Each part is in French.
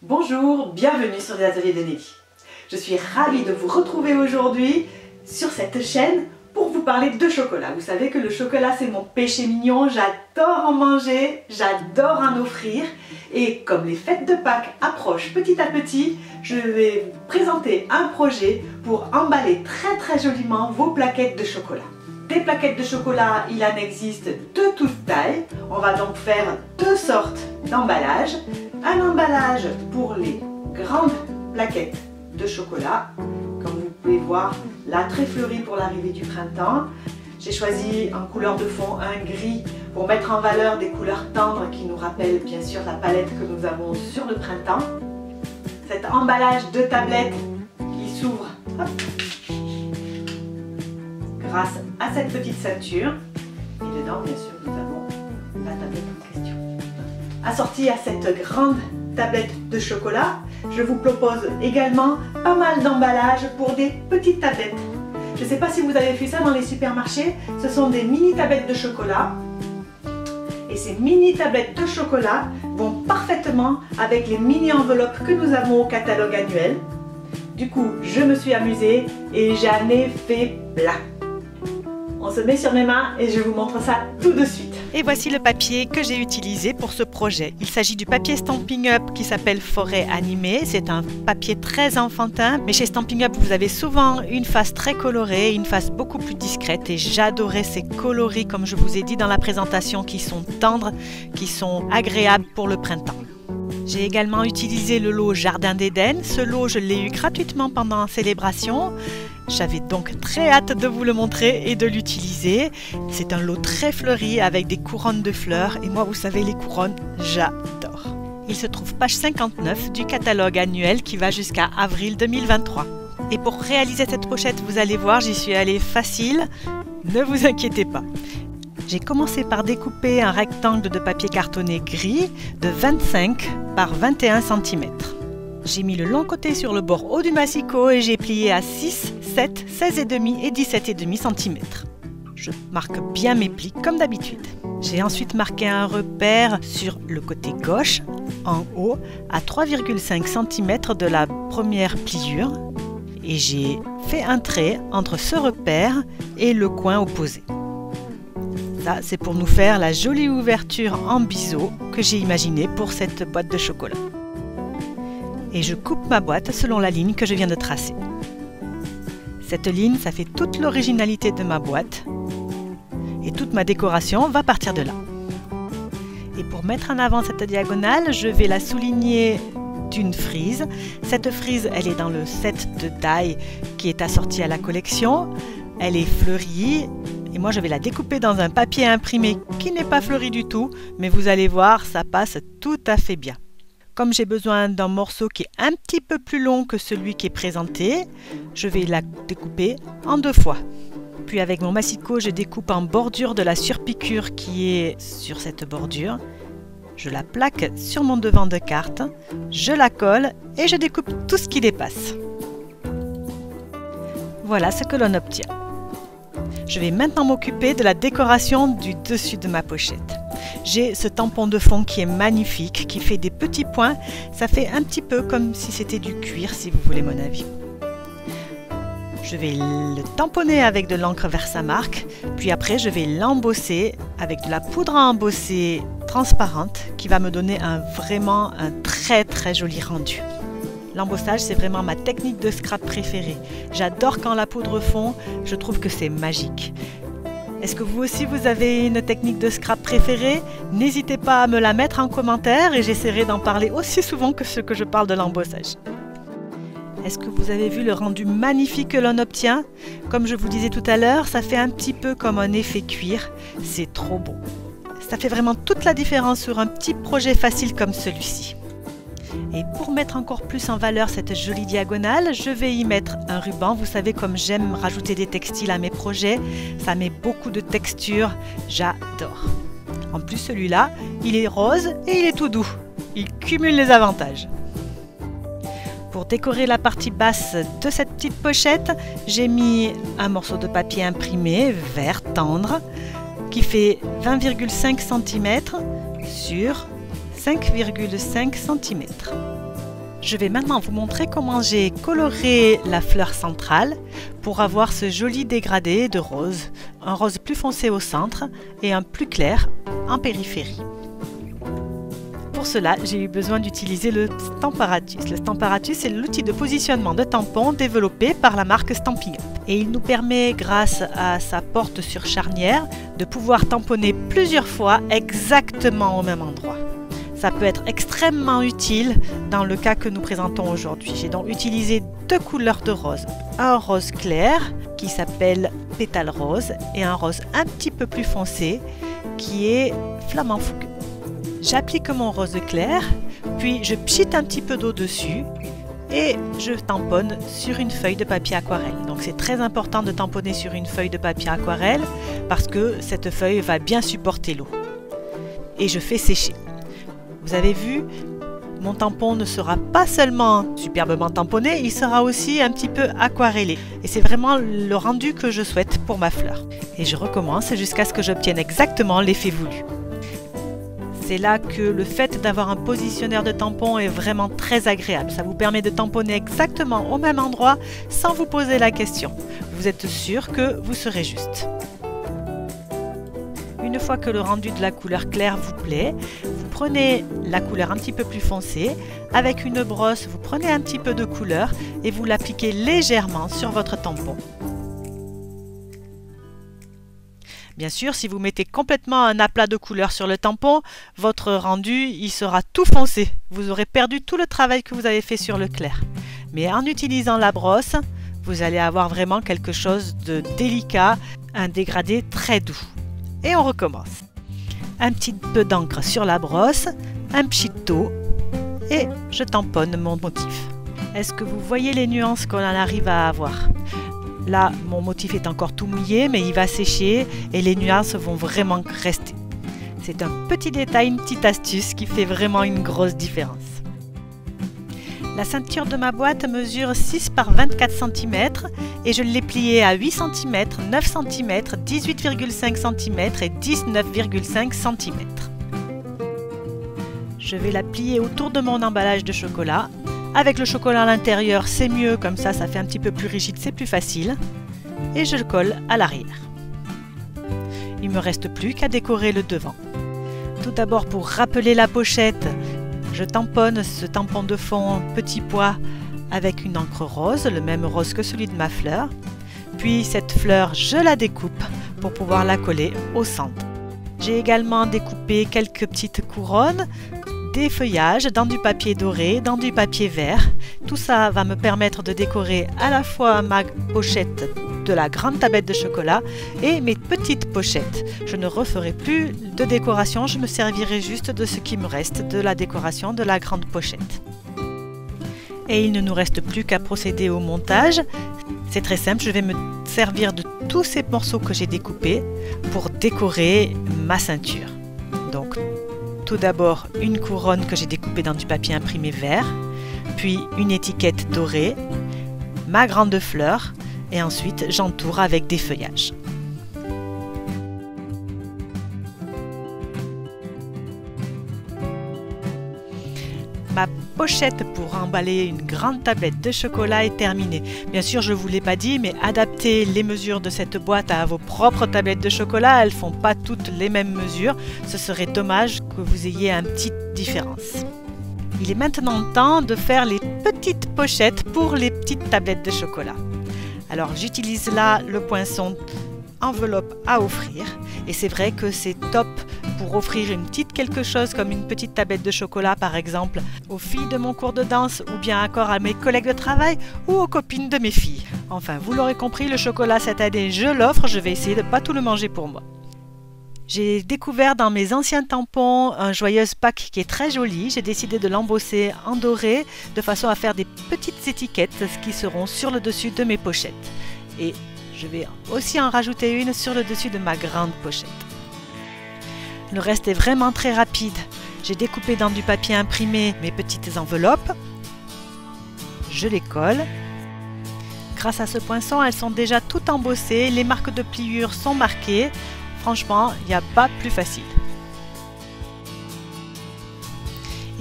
Bonjour, bienvenue sur les ateliers de Nelly. Je suis ravie de vous retrouver aujourd'hui sur cette chaîne pour vous parler de chocolat. Vous savez que le chocolat c'est mon péché mignon, j'adore en manger, j'adore en offrir. Et comme les fêtes de Pâques approchent petit à petit, je vais vous présenter un projet pour emballer très joliment vos plaquettes de chocolat. Des plaquettes de chocolat, il en existe de toutes tailles. On va donc faire deux sortes d'emballages. Un emballage pour les grandes plaquettes de chocolat, comme vous pouvez voir, là très fleuri pour l'arrivée du printemps. J'ai choisi en couleur de fond un gris pour mettre en valeur des couleurs tendres qui nous rappellent bien sûr la palette que nous avons sur le printemps. Cet emballage de tablette qui s'ouvre grâce à cette petite ceinture. Et dedans, bien sûr, nous avons la tablette en question. Assortie à cette grande tablette de chocolat, je vous propose également pas mal d'emballages pour des petites tablettes. Je ne sais pas si vous avez vu ça dans les supermarchés, ce sont des mini tablettes de chocolat. Et ces mini tablettes de chocolat vont parfaitement avec les mini enveloppes que nous avons au catalogue annuel. Du coup, je me suis amusée et j'en ai fait plein. On se met sur mes mains et je vous montre ça tout de suite. Et voici le papier que j'ai utilisé pour ce projet. Il s'agit du papier Stampin' Up qui s'appelle Forêt Animée. C'est un papier très enfantin, mais chez Stampin' Up, vous avez souvent une face très colorée, une face beaucoup plus discrète. Et j'adorais ces coloris, comme je vous ai dit dans la présentation, qui sont tendres, qui sont agréables pour le printemps. J'ai également utilisé le lot Jardin d'Éden. Ce lot, je l'ai eu gratuitement pendant la célébration. J'avais donc très hâte de vous le montrer et de l'utiliser. C'est un lot très fleuri avec des couronnes de fleurs. Et moi, vous savez, les couronnes, j'adore. Il se trouve page 59 du catalogue annuel qui va jusqu'à avril 2023. Et pour réaliser cette pochette, vous allez voir, j'y suis allée facile. Ne vous inquiétez pas. J'ai commencé par découper un rectangle de papier cartonné gris de 25 par 21 cm. J'ai mis le long côté sur le bord haut du massicot et j'ai plié à 6, 7, 16,5 et 17,5 cm. Je marque bien mes plis comme d'habitude. J'ai ensuite marqué un repère sur le côté gauche, en haut, à 3,5 cm de la première pliure. Et j'ai fait un trait entre ce repère et le coin opposé. Ça, c'est pour nous faire la jolie ouverture en biseau que j'ai imaginée pour cette boîte de chocolat. Et je coupe ma boîte selon la ligne que je viens de tracer. Cette ligne, ça fait toute l'originalité de ma boîte. Et toute ma décoration va partir de là. Et pour mettre en avant cette diagonale, je vais la souligner d'une frise. Cette frise, elle est dans le set de die qui est assorti à la collection. Elle est fleurie. Et moi, je vais la découper dans un papier imprimé qui n'est pas fleuri du tout. Mais vous allez voir, ça passe tout à fait bien. Comme j'ai besoin d'un morceau qui est un petit peu plus long que celui qui est présenté, je vais la découper en deux fois. Puis avec mon massicot, je découpe en bordure de la surpiqûre qui est sur cette bordure. Je la plaque sur mon devant de carte, je la colle et je découpe tout ce qui dépasse. Voilà ce que l'on obtient. Je vais maintenant m'occuper de la décoration du dessus de ma pochette. J'ai ce tampon de fond qui est magnifique, qui fait des petits points. Ça fait un petit peu comme si c'était du cuir, si vous voulez mon avis. Je vais le tamponner avec de l'encre Versamark, puis après je vais l'embosser avec de la poudre à embosser transparente qui va me donner vraiment un très joli rendu. L'embossage, c'est vraiment ma technique de scrap préférée. J'adore quand la poudre fond, je trouve que c'est magique. Est-ce que vous aussi, vous avez une technique de scrap préférée? N'hésitez pas à me la mettre en commentaire et j'essaierai d'en parler aussi souvent que ce que je parle de l'embossage. Est-ce que vous avez vu le rendu magnifique que l'on obtient? Comme je vous disais tout à l'heure, ça fait un petit peu comme un effet cuir. C'est trop beau. Ça fait vraiment toute la différence sur un petit projet facile comme celui-ci. Et pour mettre encore plus en valeur cette jolie diagonale, je vais y mettre un ruban. Vous savez, comme j'aime rajouter des textiles à mes projets, ça met beaucoup de texture, j'adore. En plus, celui-là, il est rose et il est tout doux. Il cumule les avantages. Pour décorer la partie basse de cette petite pochette, j'ai mis un morceau de papier imprimé vert tendre qui fait 20,5 cm sur 5,5 cm. Je vais maintenant vous montrer comment j'ai coloré la fleur centrale pour avoir ce joli dégradé de rose. Un rose plus foncé au centre et un plus clair en périphérie. Pour cela, j'ai eu besoin d'utiliser le Stamparatus. Le Stamparatus, c'est l'outil de positionnement de tampon développé par la marque Stampin' Up. Et il nous permet, grâce à sa porte sur charnière, de pouvoir tamponner plusieurs fois exactement au même endroit. Ça peut être extrêmement utile dans le cas que nous présentons aujourd'hui. J'ai donc utilisé deux couleurs de rose. Un rose clair qui s'appelle Pétale Rose et un rose un petit peu plus foncé qui est Flamant Fougueux. J'applique mon rose clair, puis je pchite un petit peu d'eau dessus et je tamponne sur une feuille de papier aquarelle. Donc c'est très important de tamponner sur une feuille de papier aquarelle parce que cette feuille va bien supporter l'eau. Et je fais sécher. Vous avez vu, mon tampon ne sera pas seulement superbement tamponné, il sera aussi un petit peu aquarellé. Et c'est vraiment le rendu que je souhaite pour ma fleur. Et je recommence jusqu'à ce que j'obtienne exactement l'effet voulu. C'est là que le fait d'avoir un positionnaire de tampon est vraiment très agréable. Ça vous permet de tamponner exactement au même endroit sans vous poser la question. Vous êtes sûr que vous serez juste. Une fois que le rendu de la couleur claire vous plaît, vous prenez la couleur un petit peu plus foncée. Avec une brosse, vous prenez un petit peu de couleur et vous l'appliquez légèrement sur votre tampon. Bien sûr, si vous mettez complètement un aplat de couleur sur le tampon, votre rendu il sera tout foncé. Vous aurez perdu tout le travail que vous avez fait sur le clair. Mais en utilisant la brosse, vous allez avoir vraiment quelque chose de délicat, un dégradé très doux. Et on recommence. Un petit peu d'encre sur la brosse, un pchit d'eau et je tamponne mon motif. Est-ce que vous voyez les nuances qu'on en arrive à avoir? Là, mon motif est encore tout mouillé, mais il va sécher et les nuances vont vraiment rester. C'est un petit détail, une petite astuce qui fait vraiment une grosse différence. La ceinture de ma boîte mesure 6 par 24 cm et je l'ai pliée à 8 cm, 9 cm, 18,5 cm et 19,5 cm. Je vais la plier autour de mon emballage de chocolat. Avec le chocolat à l'intérieur, c'est mieux, comme ça fait un petit peu plus rigide, c'est plus facile. Et je le colle à l'arrière. Il ne me reste plus qu'à décorer le devant. Tout d'abord, pour rappeler la pochette, je tamponne ce tampon de fond petit pois avec une encre rose, le même rose que celui de ma fleur. Puis cette fleur, je la découpe pour pouvoir la coller au centre. J'ai également découpé quelques petites couronnes, des feuillages dans du papier doré, dans du papier vert. Tout ça va me permettre de décorer à la fois ma pochette de la grande tablette de chocolat et mes petites pochettes. Je ne referai plus de décoration, je me servirai juste de ce qui me reste de la décoration de la grande pochette. Et il ne nous reste plus qu'à procéder au montage. C'est très simple, je vais me servir de tous ces morceaux que j'ai découpés pour décorer ma ceinture. Donc, tout d'abord une couronne que j'ai découpée dans du papier imprimé vert, puis une étiquette dorée, ma grande fleur et ensuite j'entoure avec des feuillages. Ma pochette pour emballer une grande tablette de chocolat est terminée. Bien sûr, je ne vous l'ai pas dit, mais adaptez les mesures de cette boîte à vos propres tablettes de chocolat. Elles ne font pas toutes les mêmes mesures. Ce serait dommage que vous ayez une petite différence. Il est maintenant temps de faire les petites pochettes pour les petites tablettes de chocolat. Alors, j'utilise là le poinçon enveloppe à offrir. Et c'est vrai que c'est top pour offrir une petite quelque chose comme une petite tablette de chocolat par exemple aux filles de mon cours de danse ou bien encore à mes collègues de travail ou aux copines de mes filles. Enfin, vous l'aurez compris, le chocolat cette année je l'offre, je vais essayer de ne pas tout le manger pour moi. J'ai découvert dans mes anciens tampons un joyeuse Pâques qui est très joli. J'ai décidé de l'embosser en doré de façon à faire des petites étiquettes qui seront sur le dessus de mes pochettes. Et je vais aussi en rajouter une sur le dessus de ma grande pochette. Le reste est vraiment très rapide. J'ai découpé dans du papier imprimé mes petites enveloppes. Je les colle. Grâce à ce poinçon, elles sont déjà toutes embossées. Les marques de pliure sont marquées. Franchement, il n'y a pas plus facile.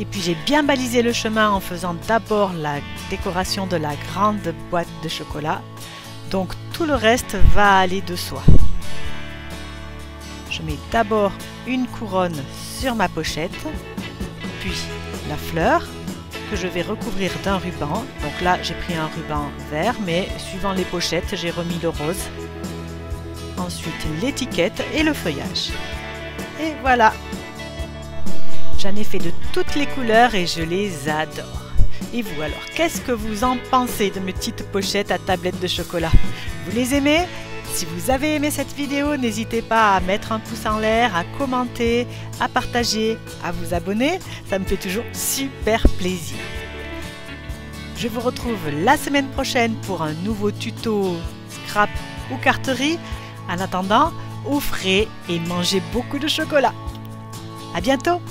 Et puis j'ai bien balisé le chemin en faisant d'abord la décoration de la grande boîte de chocolat. Donc tout le reste va aller de soi. Je mets d'abord une couronne sur ma pochette, puis la fleur que je vais recouvrir d'un ruban. Donc là j'ai pris un ruban vert, mais suivant les pochettes j'ai remis le rose. Ensuite l'étiquette et le feuillage. Et voilà! J'en ai fait de toutes les couleurs et je les adore. Et vous alors, qu'est-ce que vous en pensez de mes petites pochettes à tablette de chocolat? Vous les aimez? Si vous avez aimé cette vidéo, n'hésitez pas à mettre un pouce en l'air, à commenter, à partager, à vous abonner. Ça me fait toujours super plaisir. Je vous retrouve la semaine prochaine pour un nouveau tuto scrap ou carterie. En attendant, offrez et mangez beaucoup de chocolat. À bientôt!